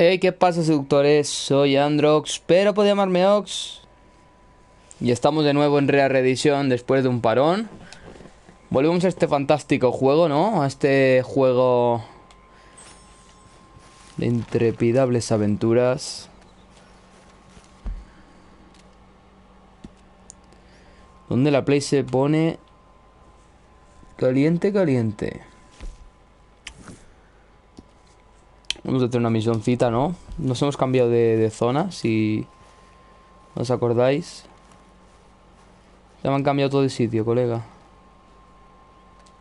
Hey, ¿qué pasa, seductores? Soy AndrOX, pero puede llamarme Ox. Y estamos de nuevo en reedición después de un parón. Volvemos a este fantástico juego, ¿no? A este juego de intrepidables aventuras. Donde la play se pone caliente, caliente. Vamos a hacer una misioncita, ¿no? Nos hemos cambiado de zona, si os acordáis. Ya me han cambiado todo de sitio, colega.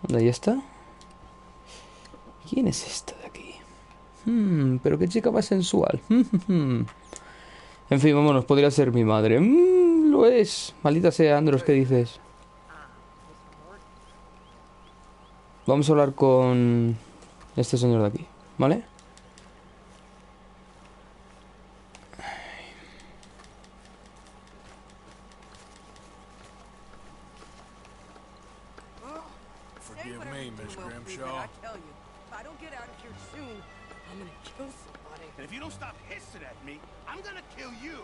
¿Dónde está? ¿Quién es esta de aquí? Pero qué chica más sensual. En fin, vámonos, podría ser mi madre. Lo es. Maldita sea, Andros, ¿qué dices? Vamos a hablar con este señor de aquí, ¿vale? Forgive me, Miss Grimshaw. I don't get out of here soon, I'm gonna kill somebody. And if you don't stop hissing at me, I'm gonna kill you.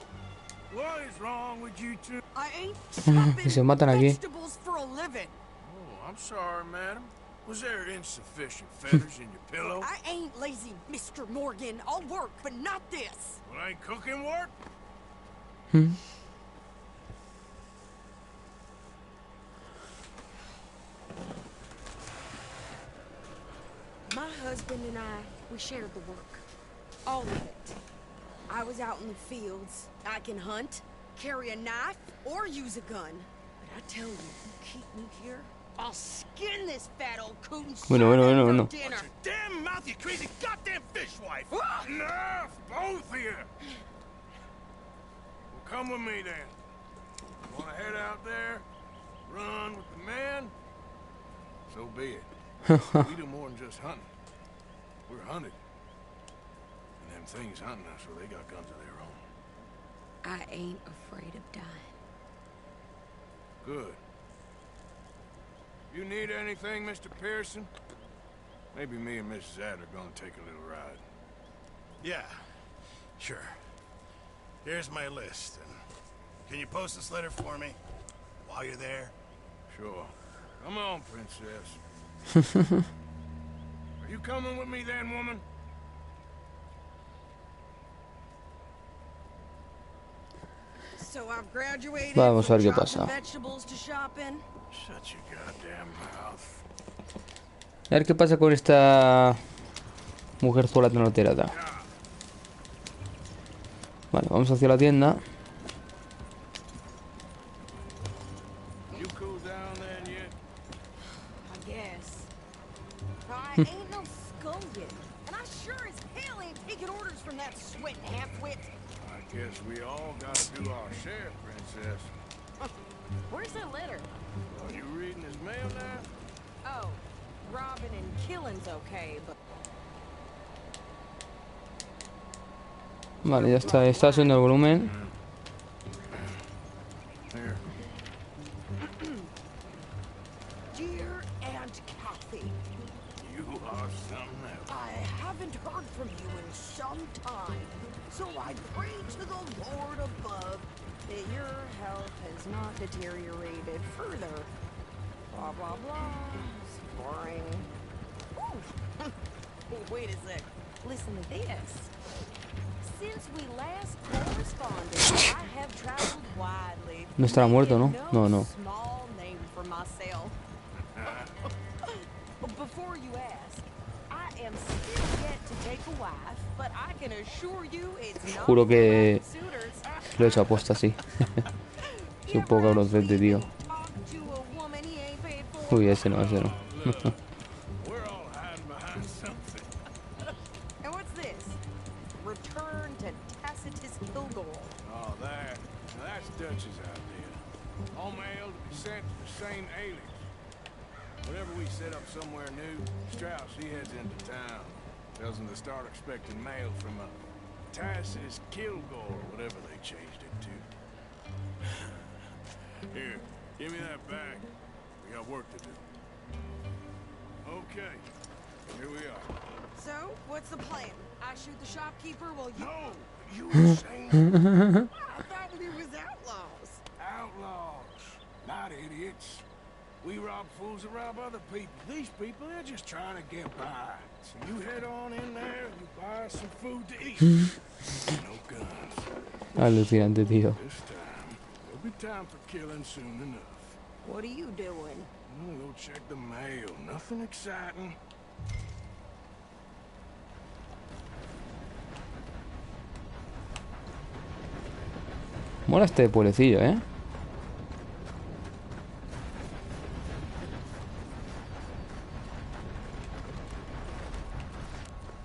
What is wrong with you two? I ain't Que se chopping matan aquí. vegetables for a living. Oh, I'm sorry, madam. Was there insufficient feathers in your pillow? I ain't lazy, Mr. Morgan. I'll work, but not this. Well, ain't cooking work? My husband and I, we shared the work. All of it. I was out in the fields. I can hunt, carry a knife, or use a gun. But I tell you, keep me here, I'll skin this fat old coot and serve him for dinner. Your damn mouth, you crazy goddamn fishwife! Enough, both of you! Well, come with me then. Want to head out there, run with the men? So be it. We do more than just hunting. We're hunted. And them things hunting us, well, they got guns of their own. I ain't afraid of dying. Good. You need anything, Mr. Pearson? Maybe me and Mrs. Ad are gonna take a little ride. Yeah, sure. Here's my list, and can you post this letter for me while you're there? Sure. Come on, princess. Are you coming with me then, woman? So I've graduated Vamos a ver from qué pasa. chopping vegetables to shopping. Shut your goddamn mouth. A ver qué pasa con esta mujerzuela tan alterada. Vale, vamos hacia la tienda. You cool down then yet? I guess. I ain't no skullion, and I sure as hell ain't taking orders from that sweating half-wit. I guess we all gotta do our share, princess. Where's that letter? Are you reading his mail now? Oh, robbing and killing's okay, but... Vale, ya está subiendo el volumen. Here. Dear Aunt Kathy, You are something else. I haven't heard from you in some time, so I pray to the Lord above that your health has not deteriorated further. Blah, blah, blah. It's boring. Ooh. Wait a sec. Listen to this. Since we last corresponded, I have traveled widely. No estará muerto, ¿no? No, no. Small name for myself. Before you ask, I am still yet to take a wife, but I can assure you it's not Juro que for suitors. lo he hecho aposta, sí. Soy un poco cabroncete, tío. Uy, ese no, ese no. We're all hiding behind something. And what's this? Return to Tacitus Kilgore. Oh, that's Dutch's idea. All mail to be sent to the same alias. Whenever we set up somewhere new, Strauss, he heads into town. Tells them to start expecting mail from a Tacitus Kilgore, whatever they changed it to. Here, give me that bag. We got work to do. Okay, here we are. So, what's the plan? I shoot the shopkeeper while you... No, you insane. I thought we was outlaws. Outlaws, not idiots. We rob fools that rob other people. These people, they're just trying to get by. So you head on in there and you buy some food to eat. No guns. Alucinante, tío. This time, there'll be time for killing soon enough. What are you doing? I'm gonna go check the mail. Nothing exciting. Mola este pueblecillo, ¿eh?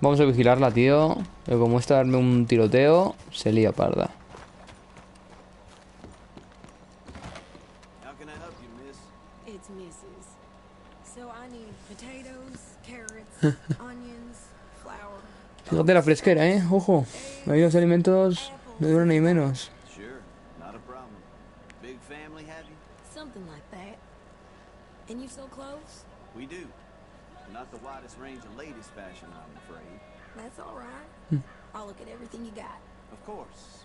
Vamos a vigilarla, tío. Que como esta darme un tiroteo, se lía parda. How can I help you, miss? It's Mrs. So I need potatoes, carrots, onions, flour. Fíjate la fresquera, ¿eh? Ojo. Ahí los alimentos no duran ni menos. Sure, not a problem. Big family, have you? Something like that. And you sell clothes? We do. Not the widest range of latest fashion, I'm afraid. That's all right. I'll look at everything you got. Of course,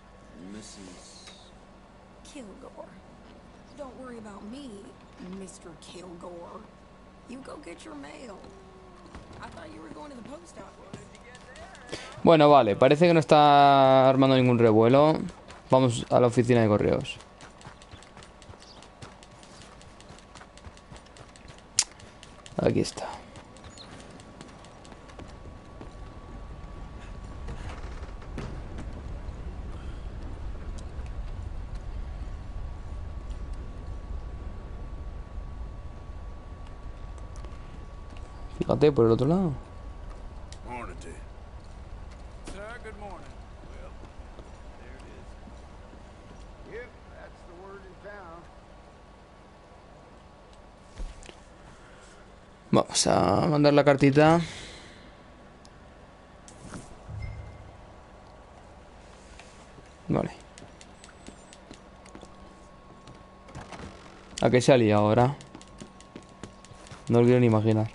Mrs. Kilgore. Don't worry about me, Mr. Kilgore. You go get your mail. I thought you were going to the post office. Bueno, vale. Parece que no está armando ningún revuelo. Vamos a la oficina de correos. Aquí está. Fíjate por el otro lado. Morning, dear. Sir, good morning. Well, there it is. Yep, that's the word in town. Vamos a mandar la cartita. Vale. ¿A qué se ha liado ahora? No lo quiero ni imaginar.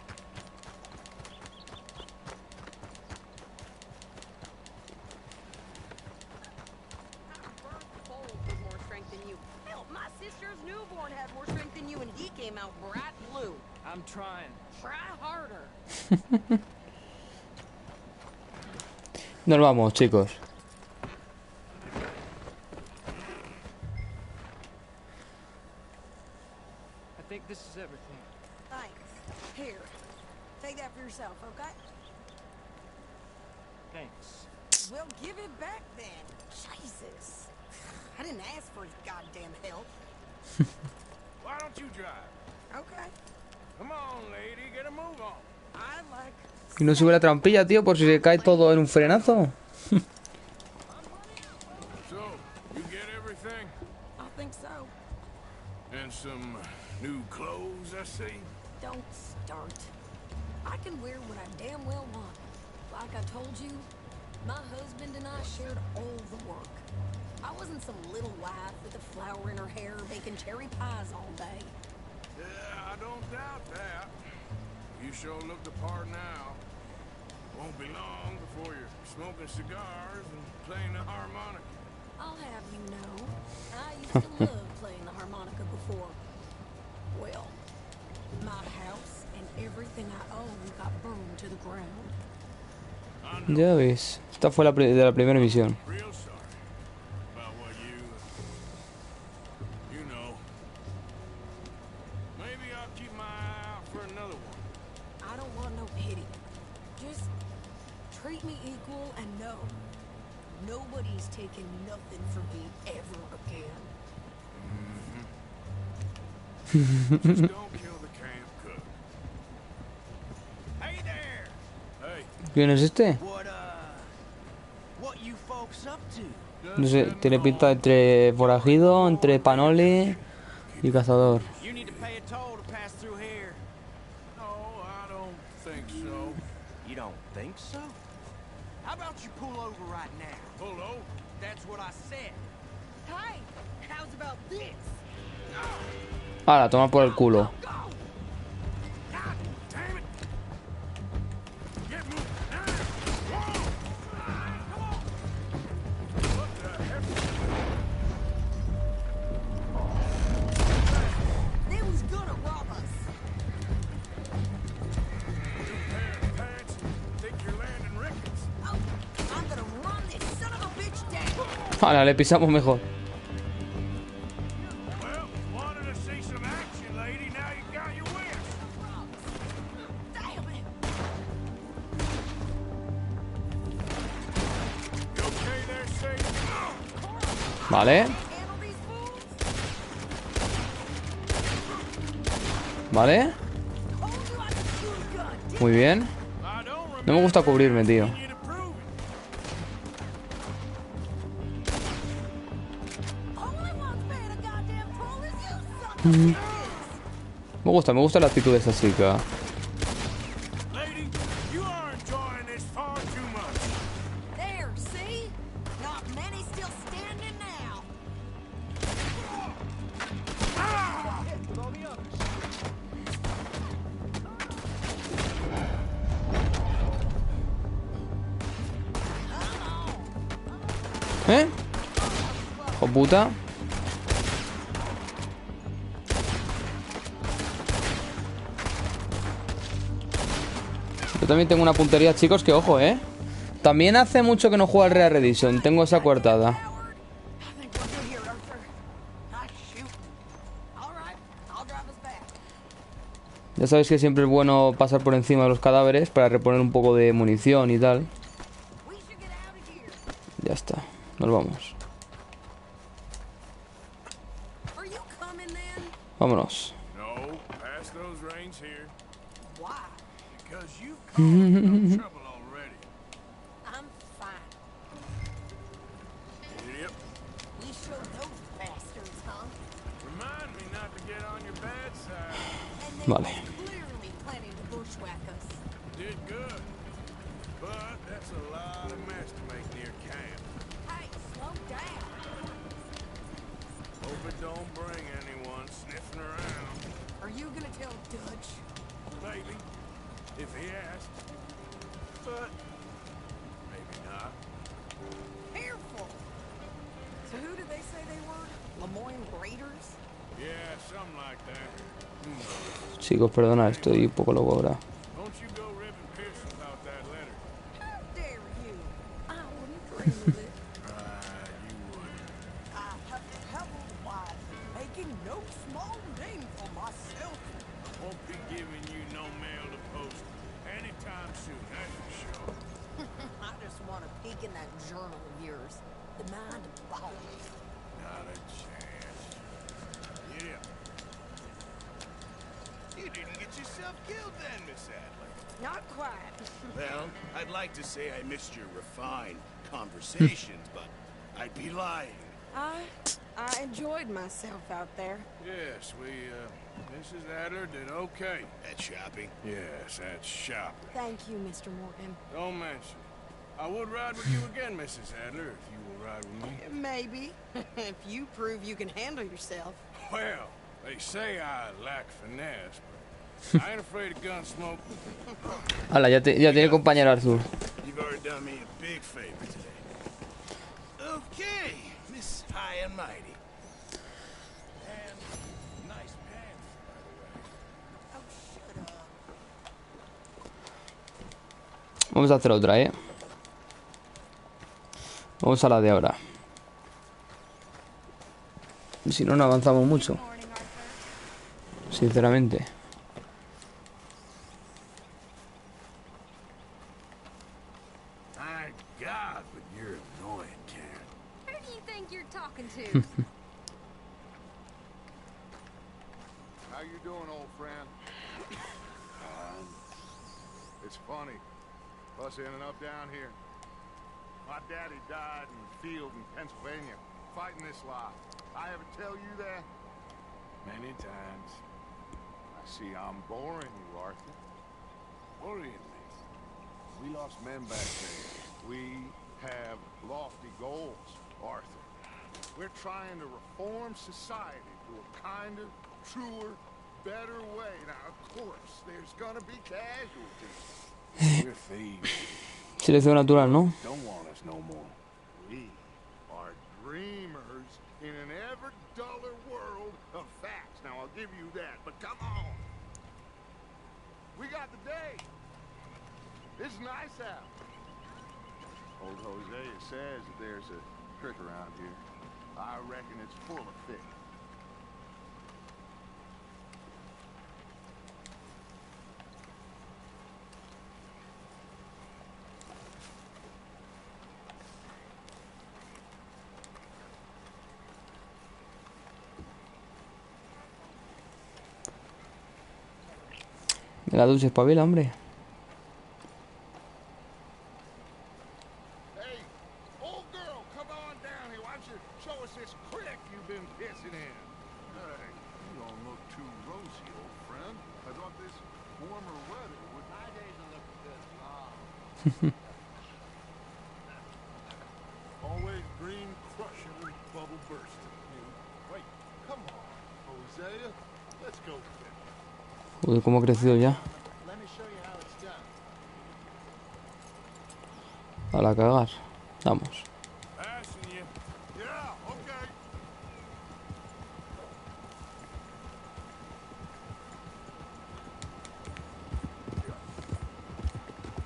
I'm trying. Try harder. Nos vamos, chicos. I think this is everything. Thanks. Here. Take that for yourself, okay? Thanks. Well, give it back then. Jesus. I didn't ask for his goddamn help. Why don't you drive? Okay. Come on, lady, get a move on. I like... Y no sube la trampilla, tío, por si se cae todo en un frenazo. So, you get everything? I think so. And some new clothes, I see. Don't start. I can wear what I damn well want. Like I told you, my husband and I shared all the work. I wasn't some little wife with a flower in her hair baking cherry pies all day. Yeah, I don't doubt that. You sure look the part now. Won't be long before you're smoking cigars and playing the harmonica. I'll have you know, I used to love playing the harmonica before. Well, my house and everything I own got burned to the ground. Ya ves. Esta fue de la primera misión. Real sorry about what you know. Maybe I'll keep my eye out for another one. I don't want no pity. Just treat me equal and know nobody's taking nothing from me ever again. Just don't kill the camp cook. Hey there! Hey. ¿Quién es este? What you folks up to? No sé, tiene pinta entre forajido, entre panoli y cazador. You need to pay a toll to pass through here. No, I don't think so. You don't think so? How about you pull over right now? Pull over? That's what I said. Hey, how's about this? Ahora, toma por el culo. God damn it! Get moving! Whoa! Vale, le pisamos mejor. Well, wanted to see some action, lady. Now you got your wish. Damn it! You okay there, Sadie? Vale. Handle these fools? Vale. Told you I could shoot a gun, didn't Muy bien. I don't No me gusta cubrirme, tío. remember you to prove it. only one's paying a goddamn toll is you, son of a Me gusta la actitud de esa chica. Lady, you are enjoying this far too much. There, see? Not many still standing now. ¿Eh? ¡Oh, puta! Yo también tengo una puntería, chicos, que ojo, ¿eh? También hace mucho que no juego al Red Dead Redemption. Tengo esa coartada. Coward. I think we're good here, Arthur. Ah, shoot. All right, I'll drive us back. Ya sabéis que siempre es bueno pasar por encima de los cadáveres para reponer un poco de munición y tal. We should get out of here. Ya está. Nos vamos. Are you coming then? Vámonos. No, pass those reins here. Why? Because you've caused enough trouble already. I'm fine. Yep. We showed those bastards, huh? Remind me not to get on your bad side. And they Vale. were clearly planning to bushwhack us. Did good. But that's a lot of mess to make near camp. Hey, slow down. Hope it don't bring anyone sniffing around. Are you gonna tell Dutch? Maybe. If he asked. But maybe not. Careful. So who did they say they were? Lemoyne Raiders? Yeah, something like that. Who knows? Chicos, perdona, estoy un poco loco ahora. Don't you go ripping Pearson about that letter. How dare you? I wouldn't dream of it. You wouldn't. I have traveled wide, making no small name for myself. Won't be giving you no mail to post anytime soon, that's for sure. I just want to peek in that journal of yours. The mind boggles. Not a chance. Yeah. You didn't get yourself killed then, Miss Adler. Not quite. Well, I'd like to say I missed your refined conversations, but I'd be lying. I enjoyed myself out there. Yes, Mrs. Adler did okay. At shopping. Yes, that's shopping. Thank you, Mr. Morgan. Don't mention it. I would ride with you again, Mrs. Adler, if you will ride with me. Maybe. If you prove you can handle yourself. Well, they say I lack finesse, but I ain't afraid of gun smoke. Hala, ya tiene compañero Arthur. You've already done me a big favor today. Okay, Miss High and Mighty. And nice pants, by the way. Oh, shut up. Vamos a hacer otra, ¿eh? Vamos a la de ahora. Si no, no avanzamos mucho. Morning, Arthur. Sinceramente. My God, but you're annoying, Karen. Who do you think you're talking to? How you doing, old friend? It's funny, us ending up down here. My daddy died in the field in Pennsylvania, fighting this lie. I ever tell you that? Many times. I see I'm boring you, Arthur. Worrying me. We lost men back there. We have lofty goals, Arthur. We're trying to reform society to a kinder, truer, better way. Now, of course, there's gonna be casualties. We're thieves. Selección natural, ¿no? Don't want us no more. We are dreamers in an ever duller world of facts. Now, I'll give you that, but come on. We got the day. It's nice out. Old Hosea says that there's a trick around here. I reckon it's full of fish. De la ducha espabila, hombre. Hey, old girl, come on down here. Why don't you show us this creek you've been pissing in? Hey, you don't look too rosy, old friend. I thought this warmer weather would... My days are looking good. Always green crushing and bubble bursting. Wait, come on, Hosea. Let's go. Uy, cómo ha crecido ya. Let me show you how it's done. A la cagar. Vamos. Passing you. Yeah, okay.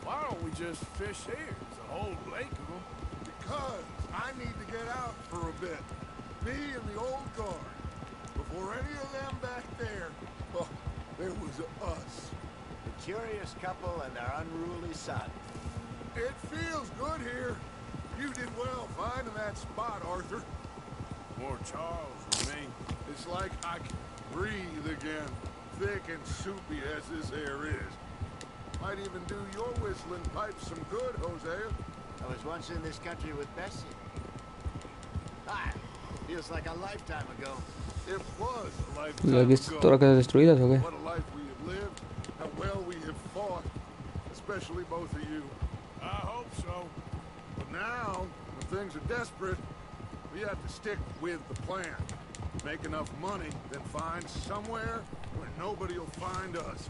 Why don't we just fish here? There's a whole lake of them. Because I need to get out for a bit. Me and the old guard. Before any of them back there, well, there was us. The curious couple and their unruly son. It feels good here. You did well finding that spot, Arthur. More Charles than me. It's like I can breathe again. Thick and soupy as this air is. Might even do your whistling pipes some good, Hosea. I was once in this country with Bessie. Ah, feels like a lifetime ago. It was a ¿Y lifetime aquí es ago. todas las casas destruidas o qué? What a life we have lived. How well we have fought. Especially both of you. I hope so. But now, when things are desperate, we have to stick with the plan. Make enough money, then find somewhere where nobody will find us.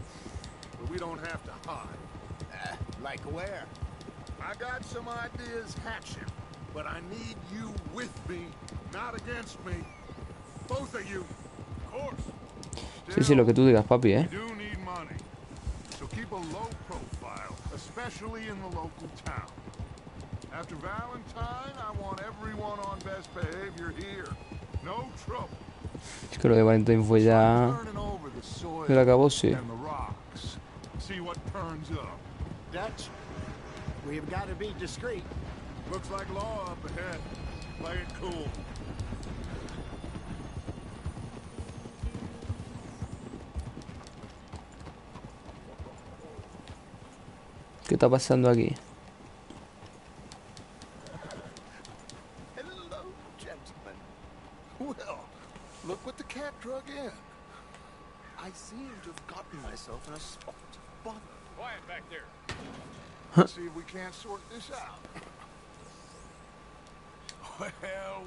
But we don't have to hide. Like where? I got some ideas hatching, but I need you with me, not against me. Both of you. Of course. Sí, sí, lo que tú digas, papi, We do need money. So keep a low profile, especially in the local town. After Valentine, I want everyone on best behavior here. No trouble. Es que lo de Valentine fue ya... Turning over the soil El acabose. and the rocks. See what turns up. Dutch, we've got to be discreet. Looks like law up ahead. Play it cool. ¿Qué está pasando aquí? Hello, gentlemen. Well, look what the cat drug in. I seem to have gotten myself in a spot of bother. Quiet back there. Let's see if we can't sort this out. Well,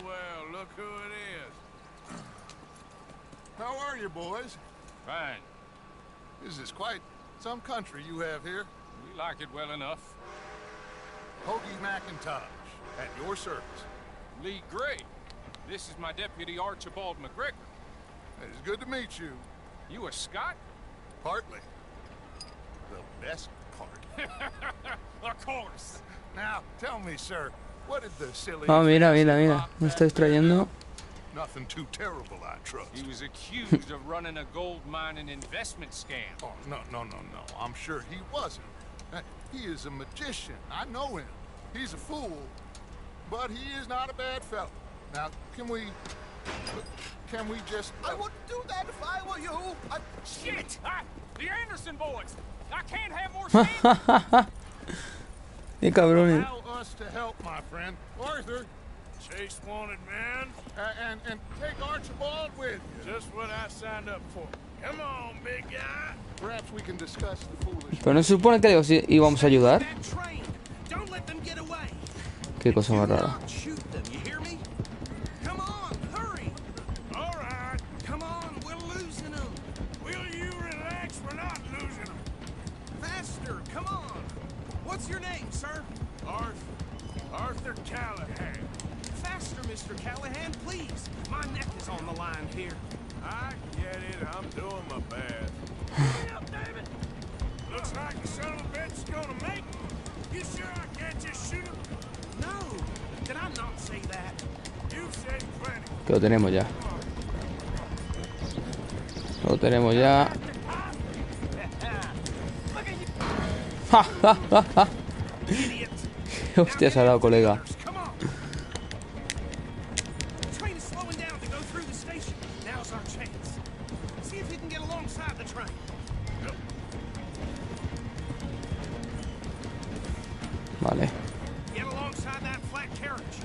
well, look who it is. How are you, boys? Fine. This is quite some country you have here. We like it well enough. Hoagie McIntosh, at your service. Lee Gray. This is my deputy Archibald McGregor. It's good to meet you. You a Scot? Partly. The best part. Of course. Now, tell me, sir, what did the silly... Ah, mira, mira, mira. Me está extrayendo. Nothing too terrible, I trust. He was accused of running a gold mining investment scam. Oh, no. I'm sure he wasn't. He is a magician. I know him. He's a fool, but he is not a bad fellow. Now, can we just... I wouldn't do that if I were you. Shit! The Anderson boys! I can't have more shame! ¡Qué cabrones! Allow us to help, my friend. Arthur, Chase wanted, man. and take Archibald with you. Just what I signed up for. Come on, big guy. Perhaps we can discuss the foolish... Pero no se supone que le íbamos a ayudar. That train. Don't let them get away. Qué cosa más rara. Not shoot them, you hear me? Come on, hurry. All right. Come on, we're losing them. Will you relax? We're not losing them. Faster, come on. What's your name, sir? Arthur Callahan. Faster, Mr. Callahan, please. My neck is on the line here. I get it. I'm doing my best. Hurry up, David. Looks like the son of a bitch is gonna make it. You sure I can't just shoot him? No, Did I not say that? You've said plenty. Que lo tenemos ya. Lo tenemos ya. ¡Ja, ja, ja, ja! Hostia, se ha dado, colega. Come on. The train is slowing down to go through the station. Now's our chance. See if you can get alongside the train. Vale. Get alongside that flat carriage.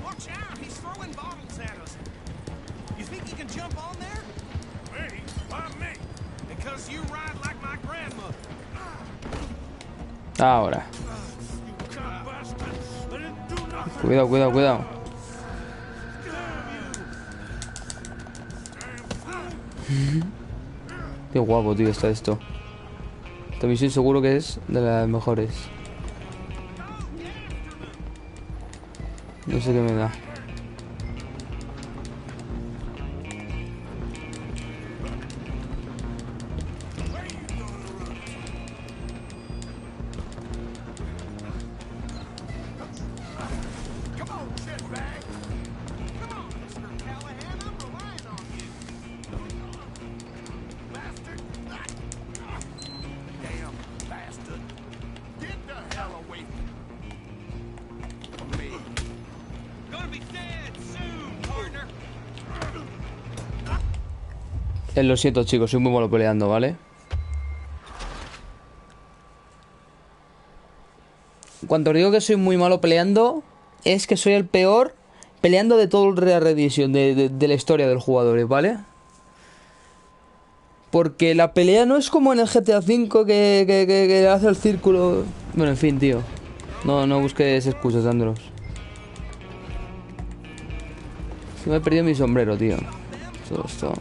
Watch out, he's throwing bottles at us. You think you can jump on there? Me? Why me? Because you ride like my grandmother. Ahora. Cuidado, cuidado, cuidado. Qué guapo, tío, está esto. Esta misión seguro que es de las mejores. No sé qué me da. Come on, shitbag. Come on, Mr. Callahan, I'm relying on you. Bastard. Damn bastard. Get the hell away from me. Gonna be dead soon, partner. Lo siento, chicos, soy muy malo peleando, ¿vale? Cuando os digo que soy muy malo peleando, es que soy el peor peleando de todo el Red Dead Redemption, de la historia del jugador, ¿vale? Porque la pelea no es como en el GTA V que hace el círculo. Bueno, en fin, tío. No busques excusas, AndrOX. Se me he perdido mi sombrero, tío. Todo esto.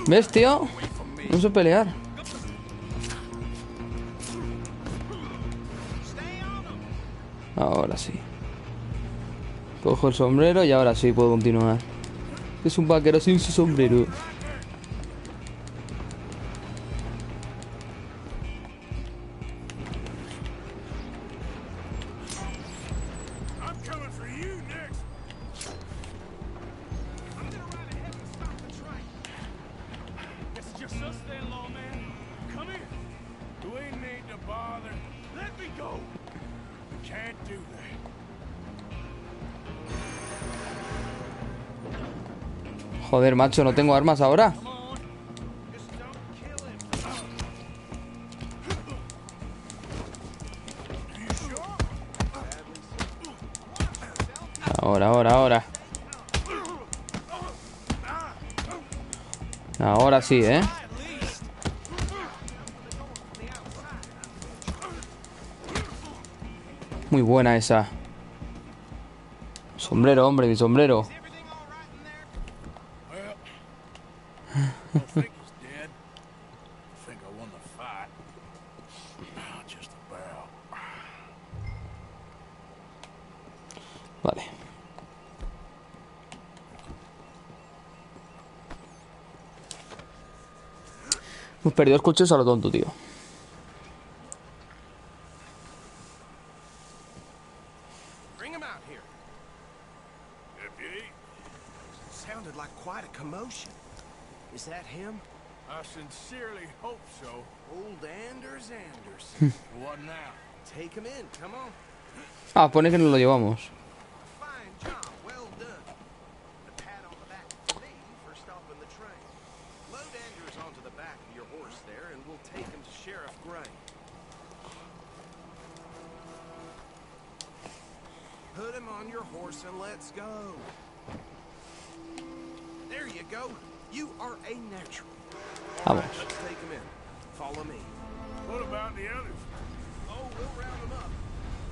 ¿Ves, tío? No sé pelear. Ahora sí. Cojo el sombrero y ahora sí puedo continuar. Es un vaquero sin su sombrero. I'm coming for you next. I'm gonna ride ahead and stop the train. It's just us then, lawman. Come here. We need to bother. Let me go. We can't do that. Joder, macho, no tengo armas ahora. Come on. Just don't kill him. Ahora. Ahora sí, ¿eh? Muy buena esa. Sombrero, hombre, mi sombrero. I think he's dead. I think I won the fight. Just about. Vale. Hemos perdido los coches a lo tonto, tío. Bring him out here. Deputy, Sounded like quite a commotion. Is that him? I sincerely hope so. Old Anders Anderson. What now? Take him in, come on. Ah, pone que nos lo llevamos. Fine job, well done. A pat on the back for me for stopping the train. Load Anders onto the back of your horse there, and we'll take him to Sheriff Gray. Put him on your horse and let's go. There you go. You are a natural. All Vamos. right, let's take him in. Follow me. What about the others? Oh, we'll round them up.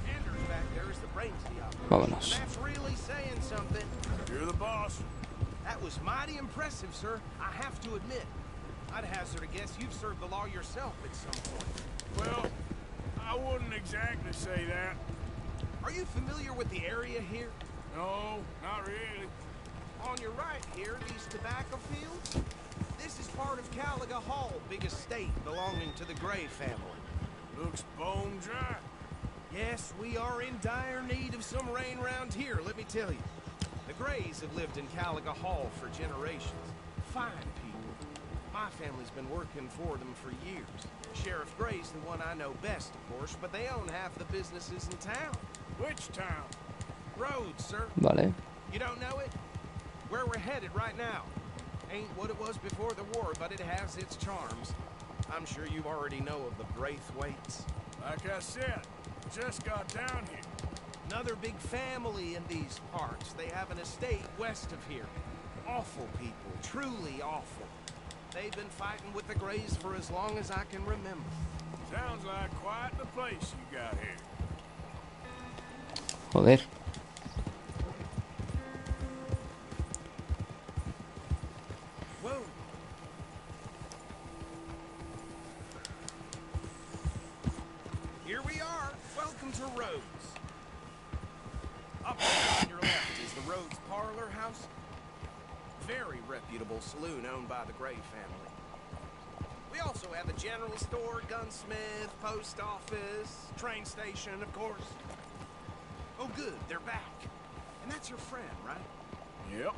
Anders back there is the brains of the operation. Vámonos. And that's really saying something. You're the boss. That was mighty impressive, sir. I have to admit. I'd hazard a guess you've served the law yourself at some point. Well, I wouldn't exactly say that. Are you familiar with the area here? No, not really. On your right here, these tobacco fields? This is part of Caliga Hall, big estate belonging to the Gray family. Looks bone dry. Yes, we are in dire need of some rain round here, let me tell you. The Grays have lived in Caliga Hall for generations. Fine people. My family's been working for them for years. Sheriff Gray's the one I know best, of course, but they own half the businesses in town. Which town? Rhodes, sir. Vale. You don't know it? Where we're headed right now. Ain't what it was before the war, but it has its charms. I'm sure you already know of the Braithwaites. Like I said, just got down here. Another big family in these parts. They have an estate west of here. Awful people, truly awful. They've been fighting with the Grays for as long as I can remember. Sounds like quite the place you got here. Joder. Whoa. Here we are. Welcome to Rhodes. Up on your left is the Rhodes Parlor House. Very reputable saloon owned by the Gray family. We also have a general store, gunsmith, post office, train station, of course. Oh, good, they're back. And that's your friend, right? Yep.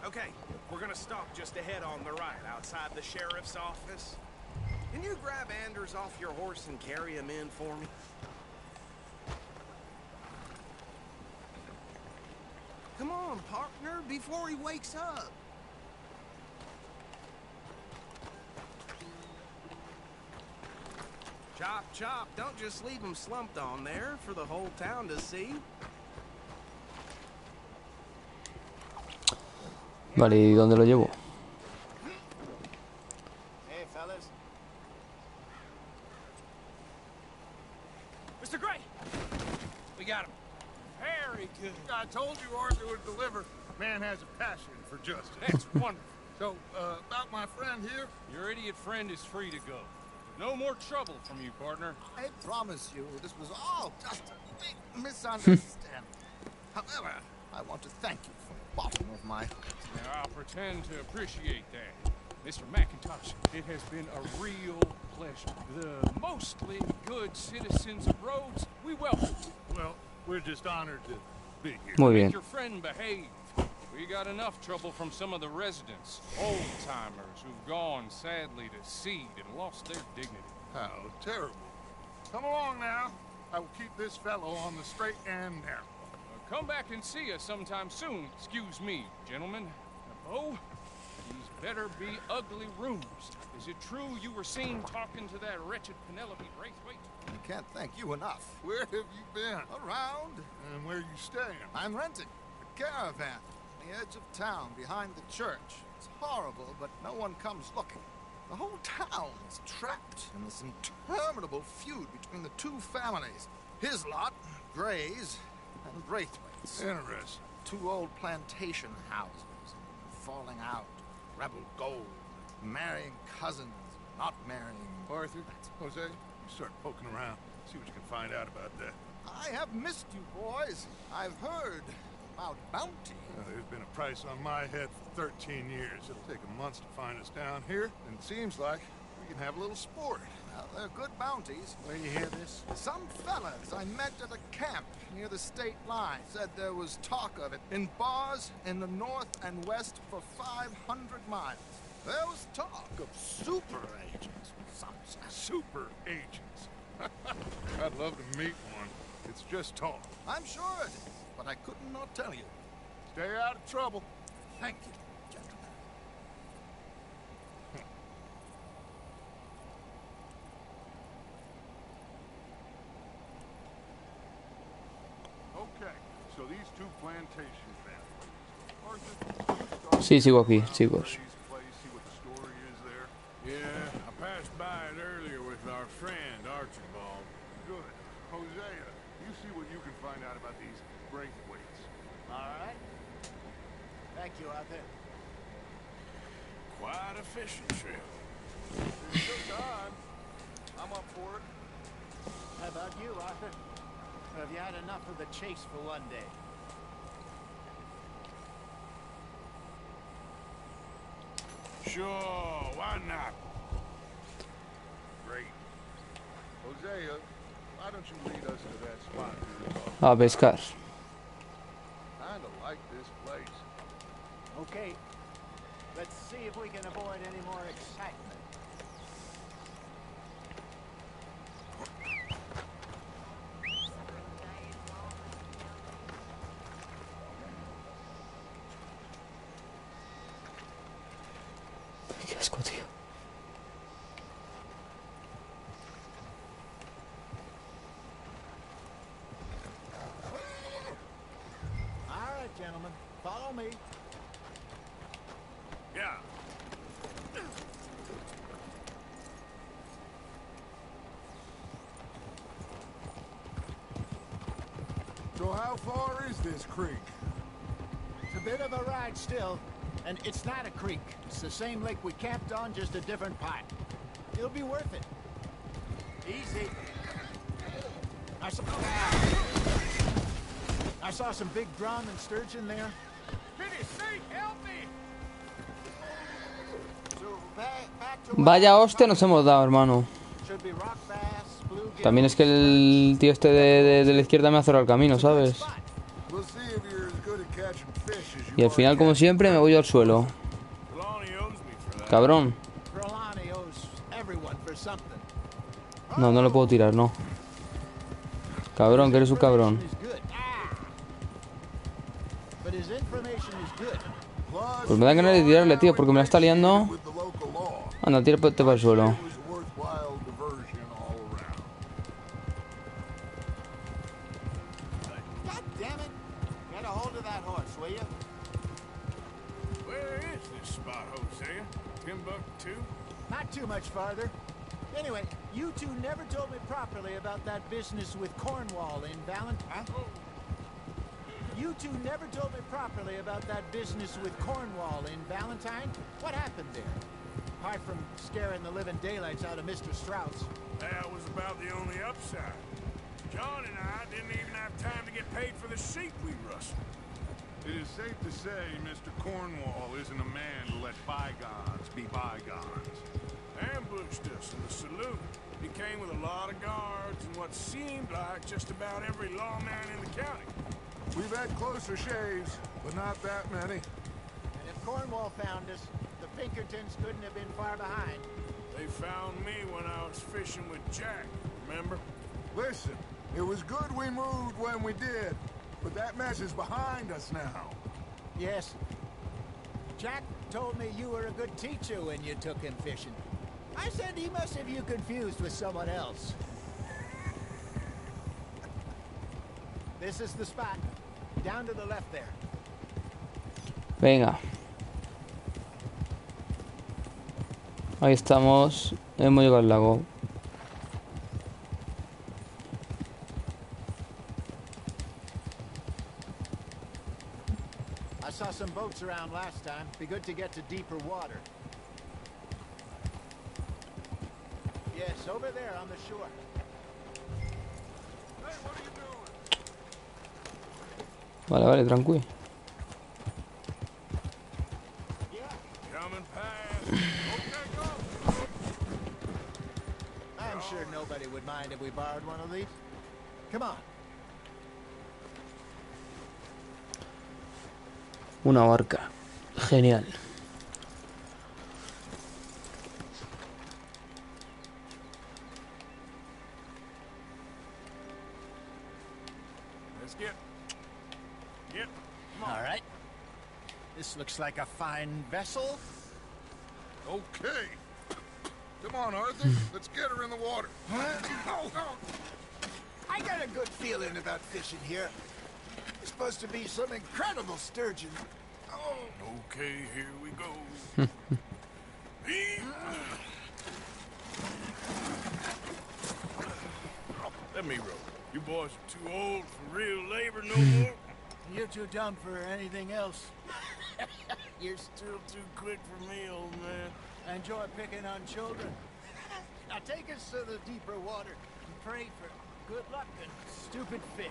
Okay, we're gonna stop just ahead on the right, outside the sheriff's office. Can you grab Anders off your horse and carry him in for me? Come on, partner, before he wakes up. Chop, chop, don't just leave him slumped on there for the whole town to see. Vale, ¿y dónde lo llevo? Hey, fellas. Mr. Gray! We got him. Very good. I told you Arthur would deliver. Man has a passion for justice. That's wonderful. So, about my friend here, Your idiot friend is free to go. No more trouble from you, partner. I promise you this was all just a big misunderstanding. However, I want to thank you from the bottom of my heart. Now, I'll pretend to appreciate that. Mr. McIntosh, it has been a real pleasure. The mostly good citizens of Rhodes, we welcome you. Well, we're just honored to be here. Muy Make bien. your friend behave. We got enough trouble from some of the residents, old-timers who've gone, sadly, to seed and lost their dignity. How terrible. Come along now. I will keep this fellow on the straight and narrow. Come back and see us sometime soon. Excuse me, gentlemen. Oh, these better be ugly rumors. Is it true you were seen talking to that wretched Penelope Braithwaite? I can't thank you enough. Where have you been? Around, And where you staying? I'm renting a caravan on the edge of town behind the church. It's horrible, but no one comes looking. The whole town is trapped in this interminable feud between the two families. His lot, Grays, and Braithwaite's. Interesting. Two old plantation houses, falling out, rebel gold, marrying cousins, not marrying. Arthur, Jose, you start poking around. See what you can find out about that. I have missed you, boys. I've heard about bounty. There's been a price on my head for 13 years. It'll take a month to find us down here, and it seems like we can have a little sport. Well, they're good bounties. Where you hear this? Some fellas I met at a camp near the state line said there was talk of it in bars in the north and west for 500 miles. There was talk of super agents. Some say. Super agents. I'd love to meet one. It's just talk. I'm sure it is, but I couldn't not tell you. Stay out of trouble. Thank you, gentlemen. Okay, so these two plantation families. Arthur, Sí, sigo aquí, chicos. see what the story is there. Yeah, I passed by it earlier with our friend, Archibald. Good. Hosea, you see what you can find out about these Braithwaites. All right. Thank you, Arthur. Quite a fishing trip. It's still time. I'm up for it. How about you, Arthur? Or have you had enough of the chase for one day? Sure, why not? Great. Hosea, why don't you lead us to that spot we were talking A pescar. Kinda like this place. Okay. Let's see if we can avoid any more excitement. Qué asco, tío. All right, gentlemen. Follow me. Yeah. So how far is this creek? It's a bit of a ride still. And it's not a creek. It's the same lake we camped on, just a different part. It'll be worth it. Easy. I saw some big drum and sturgeon there. Finish, safe, help me! So back to Vaya hostia nos hemos dado, hermano. should be rock bass, bluegill. También es que el tío este de la izquierda me ha cerrado el camino, ¿sabes? We'll see if you're as good at catching fish as you Y al final, como siempre, me voy al suelo. Trelawney owns me for that. Cabrón. Trelawney owes everyone for something. No, no lo puedo tirar, no. Cabrón, que eres un cabrón. But his information is good. Pues me da ganas de tirarle, tío, porque me la está liando. with the local law. Anda, tírate para el suelo. It was a worthwhile diversion all around. God damn it! Get a hold of that horse, will you? Where is this spot, Hosea? Timbuktu? Not too much farther. Anyway, you two never told me properly about that business with Cornwall in Valentine. Huh? You two never told me properly about that business with Cornwall in Valentine. What happened there? Apart from scaring the living daylights out of Mr. Strauss. That was about the only upside. John and I didn't even have time to get paid for the sheep we rustled. It is safe to say Mr. Cornwall isn't a man to let bygones be bygones. Ambushed us in the saloon. He came with a lot of guards and what seemed like just about every lawman in the county. We've had closer shaves, but not that many. And if Cornwall found us, the Pinkertons couldn't have been far behind. They found me when I was fishing with Jack, remember? Listen, it was good we moved when we did, but that mess is behind us now. Yes. Jack told me you were a good teacher when you took him fishing. I said he must have you confused with someone else. This is the spot. Down to the left there. Venga. Ahí estamos. Hemos llegado al lago. I saw some boats around last time. Be good to get to deeper water. Yes, over there on the shore. Hey, what are you doing? Vale, vale, tranquilo. Coming past. Okay, go. I'm sure nobody would mind if we borrowed one of these. Come on. Una barca. Genial. Let's get. All right. This looks like a fine vessel. Okay. Come on, Arthur. Let's get her in the water. I got a good feeling about fishing here. It's supposed to be some incredible sturgeon. Oh, Okay, here we go. Let me row. You boys are too old for real labor no more. you're too dumb for anything else. You're still too quick for me, old man. Enjoy picking on children. Now take us to the deeper water and pray for good luck and stupid fish.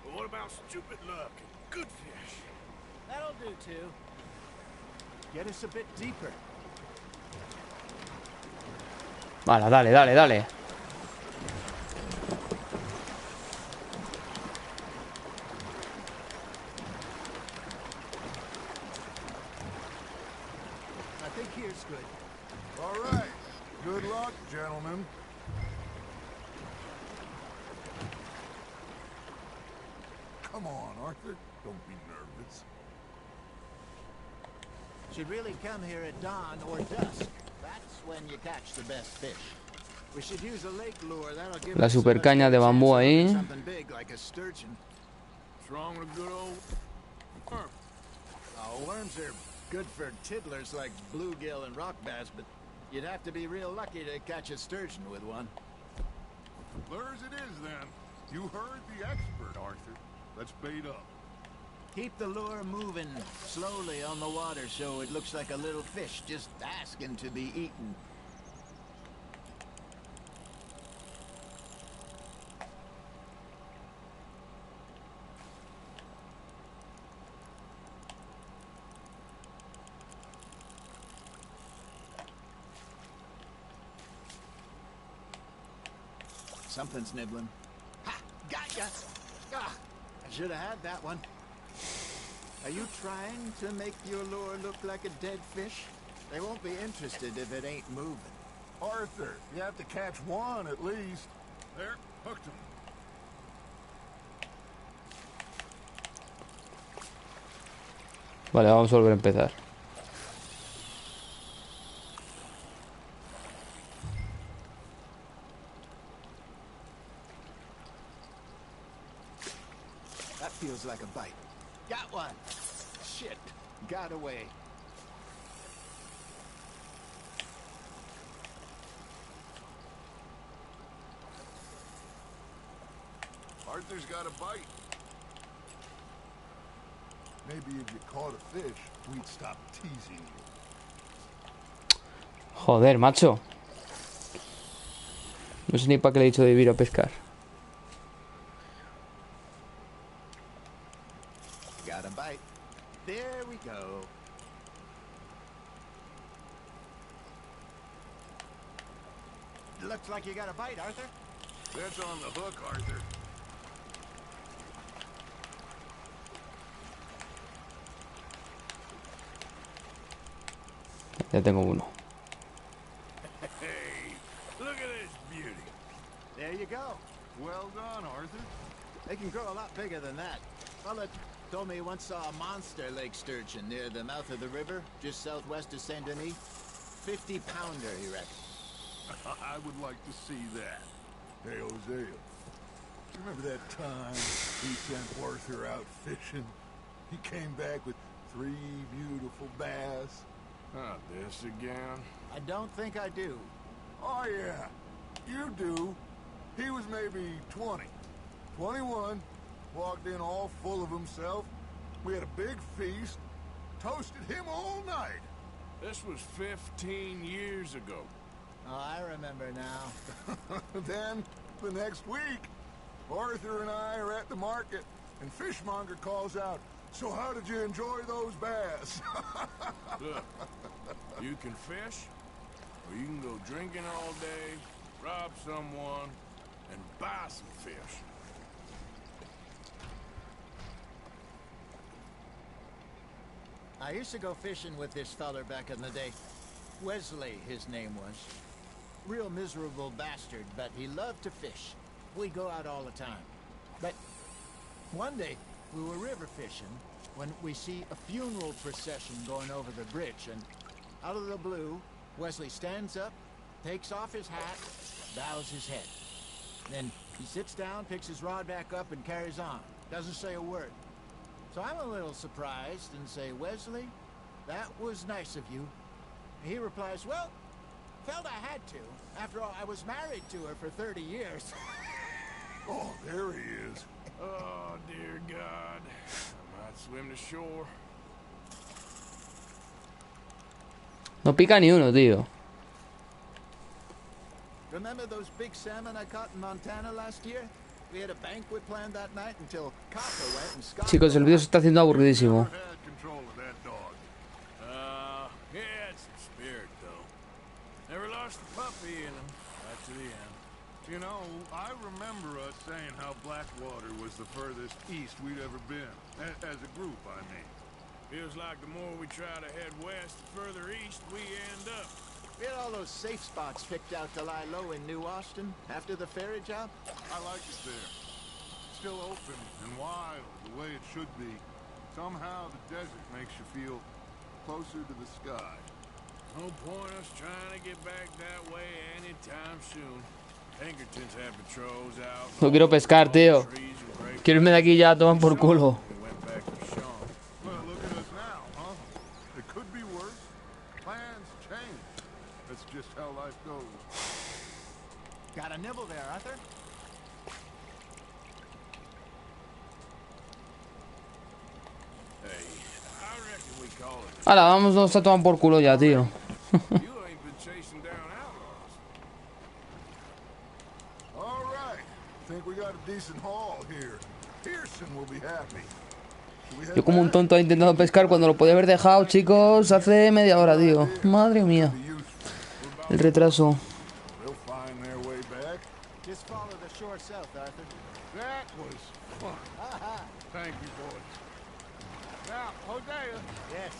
But what about stupid luck and good fish? That'll do too. Get us a bit deeper. Vale, dale, dale, dale. I think here's good. All right. Good luck, gentlemen. Come on, Arthur. Don't be nervous. Should really come here at dawn or dusk. That's when you catch the best fish. We should use a lake lure. That'll give La us super the best caña de chance bambú of ahí. something big like a sturgeon. What's wrong with a good old worm? Oh, worms are good for tiddlers like bluegill and rock bass, but you'd have to be real lucky to catch a sturgeon with one. Lures it is, then. You heard the expert, Arthur. Let's bait up. Keep the lure moving slowly on the water so it looks like a little fish just asking to be eaten. Something's nibbling. Ha! Got ya! Ah, I should have had that one. Are you trying to make your lure look like a dead fish? They won't be interested if it ain't moving. Arthur, you have to catch one at least. There, hooked him. Vale, vamos a volver a empezar. That feels like a bite. Got one. Shit. Got away. Arthur's got a bite. Maybe if you caught a fish, we'd stop teasing you. Joder, macho. No sé ni para qué le he dicho de ir a pescar. Got a bite. There we go. Looks like you got a bite, Arthur. That's on the hook, Arthur. Ya tengo uno. Hey, look at this beauty. There you go. Well done, Arthur. They can grow a lot bigger than that. Fella told me he once saw a monster lake sturgeon near the mouth of the river, just southwest of Saint Denis. 50-pounder, he reckons. I would like to see that. Hey, Hosea. Remember that time he sent Arthur out fishing? He came back with 3 beautiful bass. Not this again. I don't think I do. Oh, yeah. You do. He was maybe 20. 21. Walked in all full of himself. We had a big feast. Toasted him all night. This was 15 years ago. Oh, I remember now. Then, the next week, Arthur and I are at the market, and Fishmonger calls out, "So how did you enjoy those bass?" Look, you can fish, or you can go drinking all day, rob someone, and buy some fish. I used to go fishing with this feller back in the day. Wesley, his name was. Real miserable bastard, but he loved to fish. We'd go out all the time. But one day, we were river fishing when we see a funeral procession going over the bridge, and out of the blue, Wesley stands up, takes off his hat, bows his head. Then he sits down, picks his rod back up, and carries on. Doesn't say a word. So I'm a little surprised and say, "Wesley, that was nice of you." He replies, "Well, felt I had to. After all, I was married to her for 30 years. Oh, there he is. Oh, dear God. I might swim to shore. No pica ni uno, tío. Remember those big salmon I caught in Montana last year? We had a banquet planned that night until Copper went and Scott. Chicos, el vídeo se está haciendo aburridísimo. Never had control of that dog. He had some spirit, though. Never lost the puppy in him. Right to the end. You know, I remember us saying how Blackwater was the furthest east we'd ever been. As a group, I mean. Feels like the more we try to head west, the further east we end up. We had all those safe spots picked out to lie low in New Austin after the ferry job. I like it there. Still open and wild, the way it should be. Somehow the desert makes you feel closer to the sky. No point us trying to get back that way anytime soon. Pinkertons have patrols out. No quiero pescar, tío. Quiero irme de aquí ya, toman por culo. Well, look at us now, huh? It could be worse. Plans change. That's just how life goes. Got a nibble there, Arthur? Hey, I reckon we call it. Ahora, vámonos a tomar por culo ya, tío. You ain't been chasing down outlaws. All right. Think we got a decent haul here. Pearson will be happy. Yo como un tonto he intentado pescar cuando lo podía haber dejado, chicos, hace media hora, tío. Madre mía. El retraso. They'll find their way back. Just follow the shore south, Arthur. That was fun. Thank you, boys. Now, Hosea, Yes.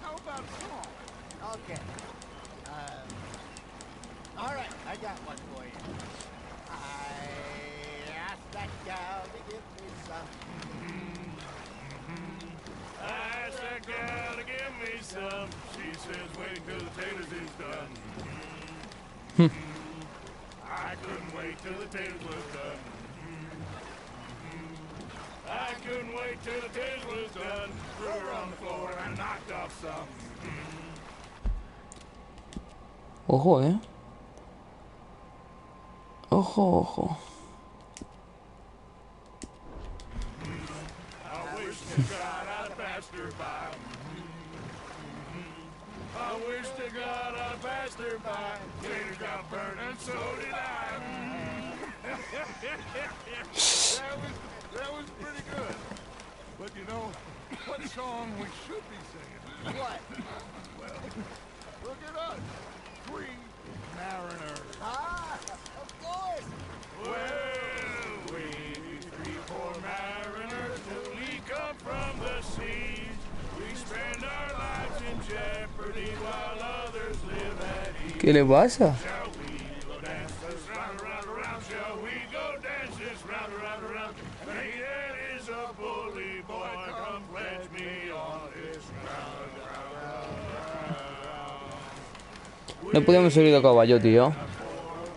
how about a song? Okay. All right, I got one for you. I asked that gal to give me some. I asked that gal to give me some. She says, wait till the taters is done. I couldn't wait till the taters was done. I couldn't wait till the taters was done. Threw her on the floor and knocked off some. Ojo, Ojo, ojo. I wish to God I'd passed her by. I wish to God I'd passed her by. Taters got burned and so did I. That was pretty good. But you know, what song we should be singing? What? Well, look at us. Three mariners. Ah, of course. Well, we three poor mariners newly come from the seas. We spend our lives in jeopardy while others live at ease. ¿Qué le pasa? Shall we go dance this round, around, around? Shall we go dance this round, around, around? Hey, that is a bully boy. Come pledge me on this round, round, round. No podíamos subir de caballo, tío.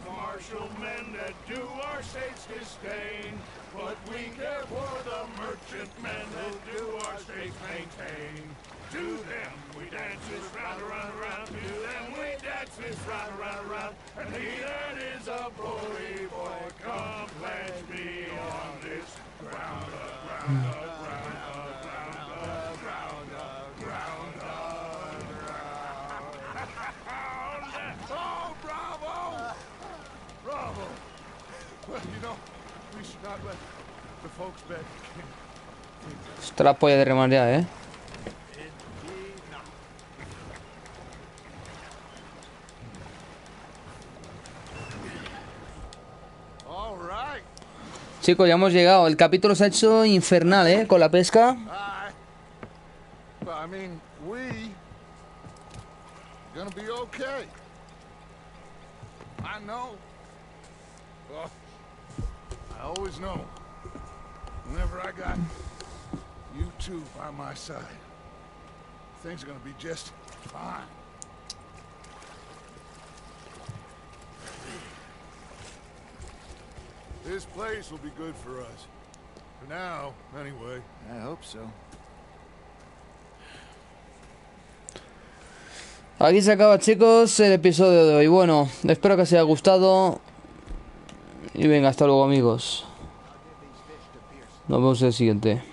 Martial men that do our states disdain, but we care for the merchant men that do our states maintain. To them we dance this round, around, around. To them we dance this round, around, around. And he that is a bully boy, come pledge me on this ground, ground, ground, ground, ground, ground, ground. Oh, bravo! Bravo! Well, you know, we should not let the folks back. Está la polla de remar ya, All right. Chicos, ya hemos llegado. El capítulo se ha hecho infernal, con la pesca. I mean, we gonna be okay. I know. Well, I always know. Whenever I got you two by my side, things are gonna be just fine. This place will be good for us. For now, anyway. I hope so. Aquí se acaba, chicos, el episodio de hoy. Bueno, espero que os haya gustado. Y venga, hasta luego, amigos. Nos vemos en el siguiente.